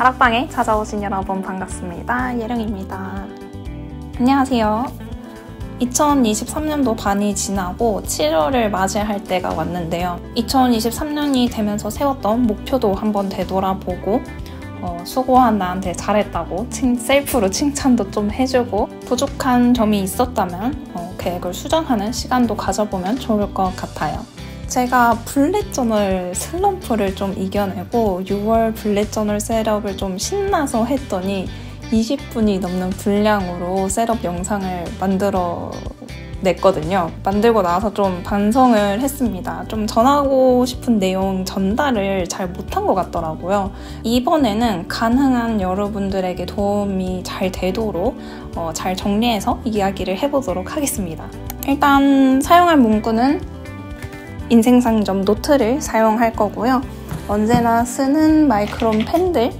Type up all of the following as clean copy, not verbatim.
다락방에 찾아오신 여러분 반갑습니다. 예령입니다. 안녕하세요. 2023년도 반이 지나고 7월을 맞이할 때가 왔는데요. 2023년이 되면서 세웠던 목표도 한번 되돌아보고 수고한 나한테 잘했다고 셀프로 칭찬도 좀 해주고 부족한 점이 있었다면 계획을 수정하는 시간도 가져보면 좋을 것 같아요. 제가 블랙 저널 슬럼프를 좀 이겨내고 6월 블랙 저널 셋업을 좀 신나서 했더니 20분이 넘는 분량으로 셋업 영상을 만들어 냈거든요. 만들고 나서 좀 반성을 했습니다. 좀 전하고 싶은 내용 전달을 잘 못한 것 같더라고요. 이번에는 가능한 여러분들에게 도움이 잘 되도록 잘 정리해서 이야기를 해보도록 하겠습니다. 일단 사용할 문구는 인생상점 노트를 사용할 거고요. 언제나 쓰는 마이크론 펜들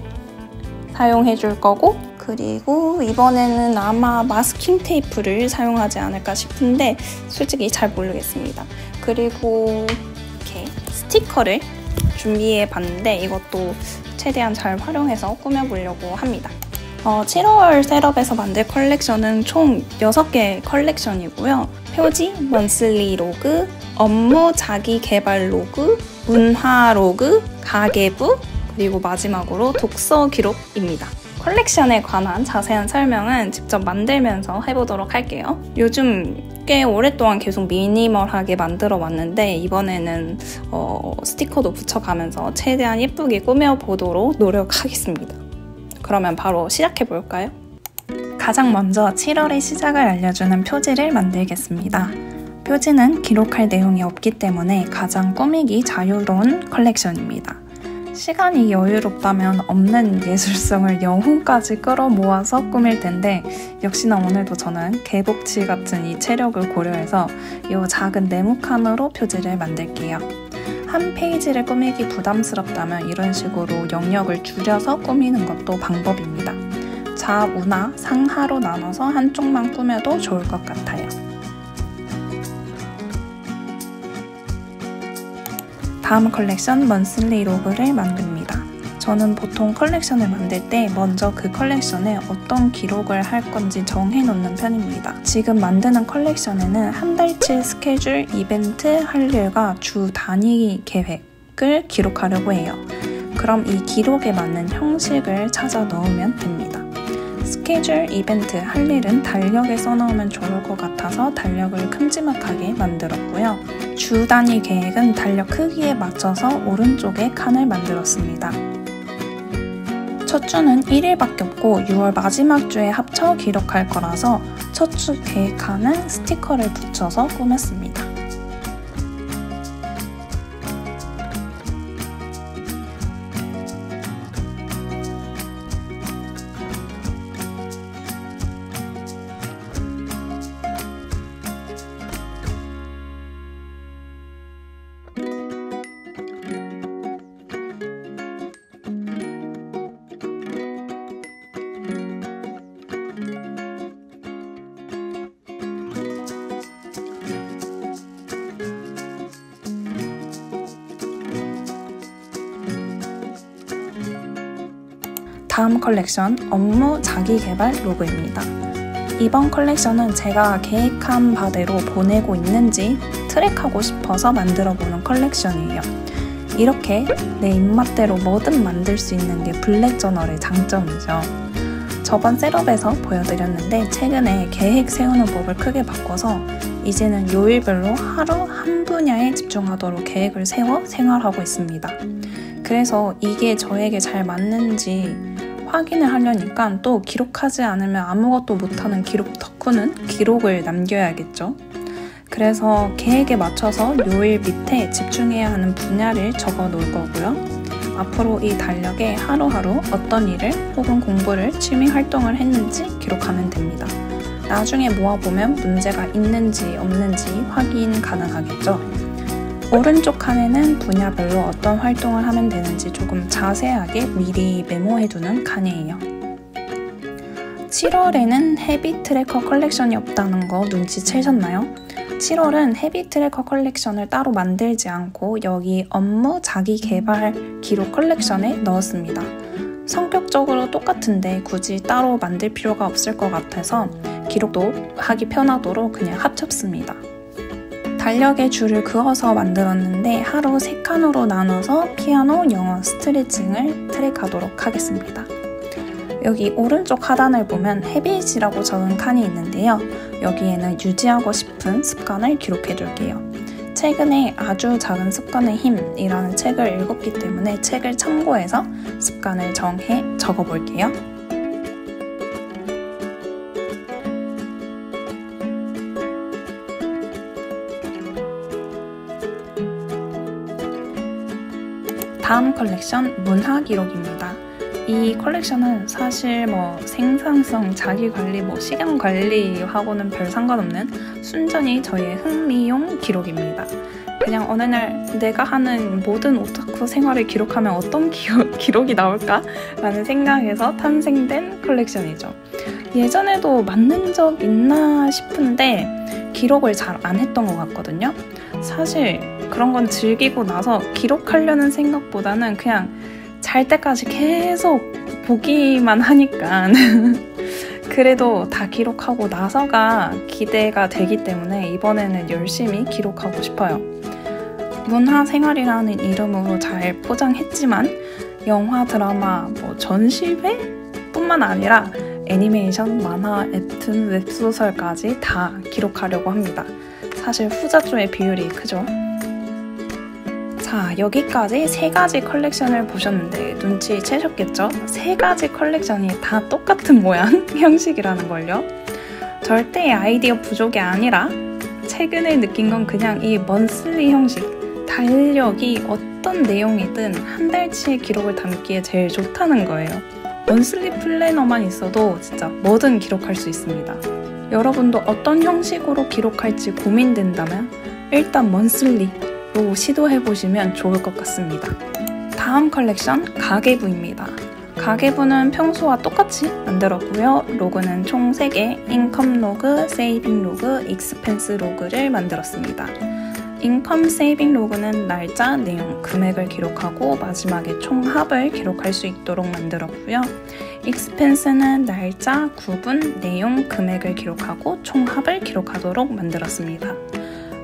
사용해 줄 거고, 그리고 이번에는 아마 마스킹 테이프를 사용하지 않을까 싶은데 솔직히 잘 모르겠습니다. 그리고 이렇게 스티커를 준비해 봤는데 이것도 최대한 잘 활용해서 꾸며보려고 합니다. 7월 셋업에서 만들 컬렉션은 총 6개 컬렉션이고요. 표지, 먼슬리 로그, 업무 자기 개발 로그, 문화 로그, 가계부, 그리고 마지막으로 독서 기록입니다. 컬렉션에 관한 자세한 설명은 직접 만들면서 해보도록 할게요. 요즘 꽤 오랫동안 계속 미니멀하게 만들어 왔는데 이번에는 스티커도 붙여가면서 최대한 예쁘게 꾸며보도록 노력하겠습니다. 그러면 바로 시작해볼까요? 가장 먼저 7월의 시작을 알려주는 표지를 만들겠습니다. 표지는 기록할 내용이 없기 때문에 가장 꾸미기 자유로운 컬렉션입니다. 시간이 여유롭다면 없는 예술성을 영혼까지 끌어모아서 꾸밀 텐데 역시나 오늘도 저는 개복치 같은 이 체력을 고려해서 이 작은 네모칸으로 표지를 만들게요. 한 페이지를 꾸미기 부담스럽다면 이런 식으로 영역을 줄여서 꾸미는 것도 방법입니다. 좌우나 상하로 나눠서 한쪽만 꾸며도 좋을 것 같아요. 다음 컬렉션 먼슬리 로그를 만듭니다. 저는 보통 컬렉션을 만들 때 먼저 그 컬렉션에 어떤 기록을 할 건지 정해놓는 편입니다. 지금 만드는 컬렉션에는 한 달치 스케줄, 이벤트, 할 일과 주 단위 계획을 기록하려고 해요. 그럼 이 기록에 맞는 형식을 찾아 넣으면 됩니다. 스케줄, 이벤트, 할 일은 달력에 써놓으면 좋을 것 같아서 달력을 큼지막하게 만들었고요. 주 단위 계획은 달력 크기에 맞춰서 오른쪽에 칸을 만들었습니다. 첫 주는 1일밖에 없고 6월 마지막 주에 합쳐 기록할 거라서 첫 주 계획 칸은 스티커를 붙여서 꾸몄습니다. 다음 컬렉션 업무 자기개발 로그입니다. 이번 컬렉션은 제가 계획한 바대로 보내고 있는지 트랙하고 싶어서 만들어보는 컬렉션이에요. 이렇게 내 입맛대로 뭐든 만들 수 있는 게 블랙 저널의 장점이죠. 저번 셋업에서 보여드렸는데 최근에 계획 세우는 법을 크게 바꿔서 이제는 요일별로 하루 한 분야에 집중하도록 계획을 세워 생활하고 있습니다. 그래서 이게 저에게 잘 맞는지 확인을 하려니까 또 기록하지 않으면 아무것도 못하는 기록 덕후는 기록을 남겨야겠죠. 그래서 계획에 맞춰서 요일 밑에 집중해야 하는 분야를 적어 놓을 거고요. 앞으로 이 달력에 하루하루 어떤 일을 혹은 공부를 취미 활동을 했는지 기록하면 됩니다. 나중에 모아보면 문제가 있는지 없는지 확인 가능하겠죠. 오른쪽 칸에는 분야별로 어떤 활동을 하면 되는지 조금 자세하게 미리 메모해두는 칸이에요. 7월에는 헤비 트래커 컬렉션이 없다는 거 눈치채셨나요? 7월은 헤비 트래커 컬렉션을 따로 만들지 않고 여기 업무 자기 개발 기록 컬렉션에 넣었습니다. 성격적으로 똑같은데 굳이 따로 만들 필요가 없을 것 같아서 기록도 하기 편하도록 그냥 합쳤습니다. 달력에 줄을 그어서 만들었는데 하루 3칸으로 나눠서 피아노, 영어, 스트레칭을 트랙하도록 하겠습니다. 여기 오른쪽 하단을 보면 헤빗이라고 적은 칸이 있는데요. 여기에는 유지하고 싶은 습관을 기록해 둘게요. 최근에 아주 작은 습관의 힘이라는 책을 읽었기 때문에 책을 참고해서 습관을 정해 적어볼게요. 다음 컬렉션 문화 기록입니다. 이 컬렉션은 사실 생산성, 자기관리, 시간 관리하고는 별 상관없는 순전히 저의 흥미용 기록입니다. 그냥 어느 날 내가 하는 모든 오타쿠 생활을 기록하면 어떤 기록이 나올까? 라는 생각에서 탄생된 컬렉션이죠. 예전에도 만든 적 있나 싶은데 기록을 잘 안 했던 것 같거든요. 사실 그런 건 즐기고 나서 기록하려는 생각보다는 그냥 잘 때까지 계속 보기만 하니까 그래도 다 기록하고 나서가 기대가 되기 때문에 이번에는 열심히 기록하고 싶어요. 문화생활이라는 이름으로 잘 포장했지만 영화, 드라마, 전시회 뿐만 아니라 애니메이션, 만화, 웹툰, 웹소설까지 다 기록하려고 합니다. 사실 후자 쪽의 비율이 크죠. 자, 여기까지 3가지 컬렉션을 보셨는데 눈치채셨겠죠? 3가지 컬렉션이 다 똑같은 모양, 형식이라는 걸요. 절대 아이디어 부족이 아니라 최근에 느낀 건 그냥 이 먼슬리 형식, 달력이 어떤 내용이든 한 달치의 기록을 담기에 제일 좋다는 거예요. 먼슬리 플래너만 있어도 진짜 뭐든 기록할 수 있습니다. 여러분도 어떤 형식으로 기록할지 고민된다면 일단 먼슬리로 시도해보시면 좋을 것 같습니다. 다음 컬렉션 가계부입니다. 가계부는 평소와 똑같이 만들었고요. 로그는 총 3개, 인컴 로그, 세이빙 로그, 익스펜스 로그를 만들었습니다. 인컴 세이빙 로그는 날짜, 내용, 금액을 기록하고 마지막에 총합을 기록할 수 있도록 만들었고요. 익스펜스는 날짜, 구분, 내용, 금액을 기록하고 총합을 기록하도록 만들었습니다.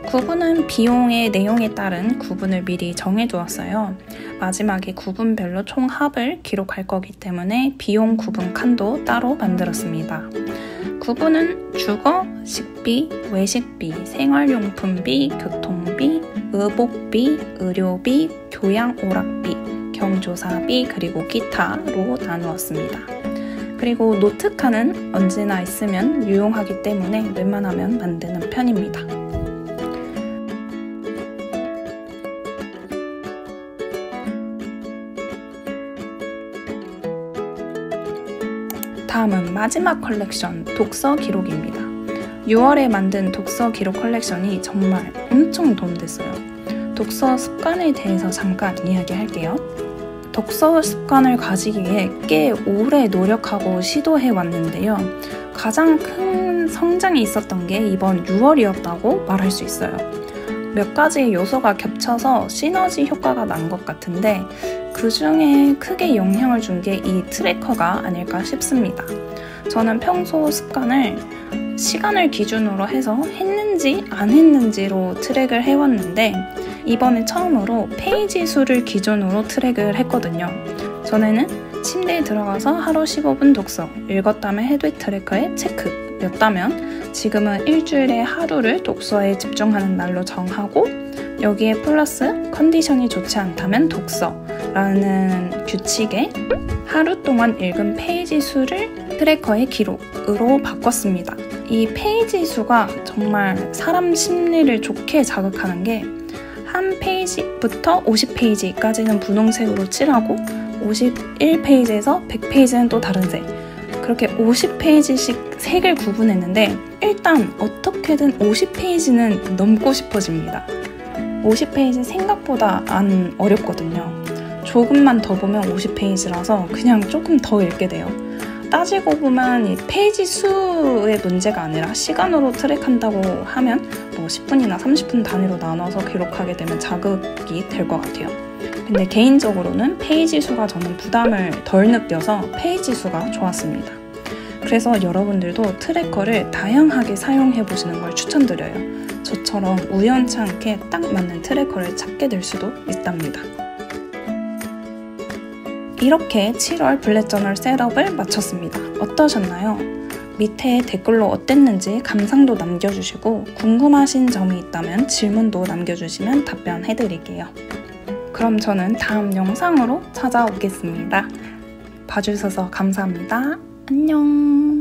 구분은 비용의 내용에 따른 구분을 미리 정해두었어요. 마지막에 구분별로 총합을 기록할 거기 때문에 비용 구분 칸도 따로 만들었습니다. 구분은 주거, 식비, 외식비, 생활용품비, 교통비, 의복비, 의료비, 교양 오락비, 경조사비, 그리고 기타로 나누었습니다. 그리고 노트 칸은 언제나 있으면 유용하기 때문에 웬만하면 만드는 편입니다. 다음은 마지막 컬렉션, 독서 기록입니다. 6월에 만든 독서 기록 컬렉션이 정말 엄청 도움됐어요. 독서 습관에 대해서 잠깐 이야기할게요. 독서 습관을 가지기 위해 꽤 오래 노력하고 시도해 왔는데요. 가장 큰 성장이 있었던 게 이번 6월이었다고 말할 수 있어요. 몇 가지 요소가 겹쳐서 시너지 효과가 난 것 같은데 그 중에 크게 영향을 준 게 이 트래커가 아닐까 싶습니다. 저는 평소 습관을 시간을 기준으로 해서 했는지 안 했는지로 트랙을 해왔는데 이번에 처음으로 페이지 수를 기준으로 트랙을 했거든요. 전에는 침대에 들어가서 하루 15분 독서, 읽었다면 헤드웨이 트래커에 체크였다면 지금은 일주일에 하루를 독서에 집중하는 날로 정하고 여기에 플러스 컨디션이 좋지 않다면 독서라는 규칙에 하루 동안 읽은 페이지 수를 트래커의 기록으로 바꿨습니다. 이 페이지 수가 정말 사람 심리를 좋게 자극하는 게 한 페이지부터 50페이지까지는 분홍색으로 칠하고 51페이지에서 100페이지는 또 다른 색, 그렇게 50페이지씩 색을 구분했는데 일단 어떻게든 50페이지는 넘고 싶어집니다. 50페이지 생각보다 안 어렵거든요. 조금만 더 보면 50페이지라서 그냥 조금 더 읽게 돼요. 따지고 보면 이 페이지 수의 문제가 아니라 시간으로 트랙한다고 하면 10분이나 30분 단위로 나눠서 기록하게 되면 자극이 될 것 같아요. 근데 개인적으로는 페이지 수가 저는 부담을 덜 느껴서 페이지 수가 좋았습니다. 그래서 여러분들도 트래커를 다양하게 사용해 보시는 걸 추천드려요. 저처럼 우연치 않게 딱 맞는 트래커를 찾게 될 수도 있답니다. 이렇게 7월 블랙저널 셋업을 마쳤습니다. 어떠셨나요? 밑에 댓글로 어땠는지 감상도 남겨주시고 궁금하신 점이 있다면 질문도 남겨주시면 답변해드릴게요. 그럼 저는 다음 영상으로 찾아오겠습니다. 봐주셔서 감사합니다. 안녕.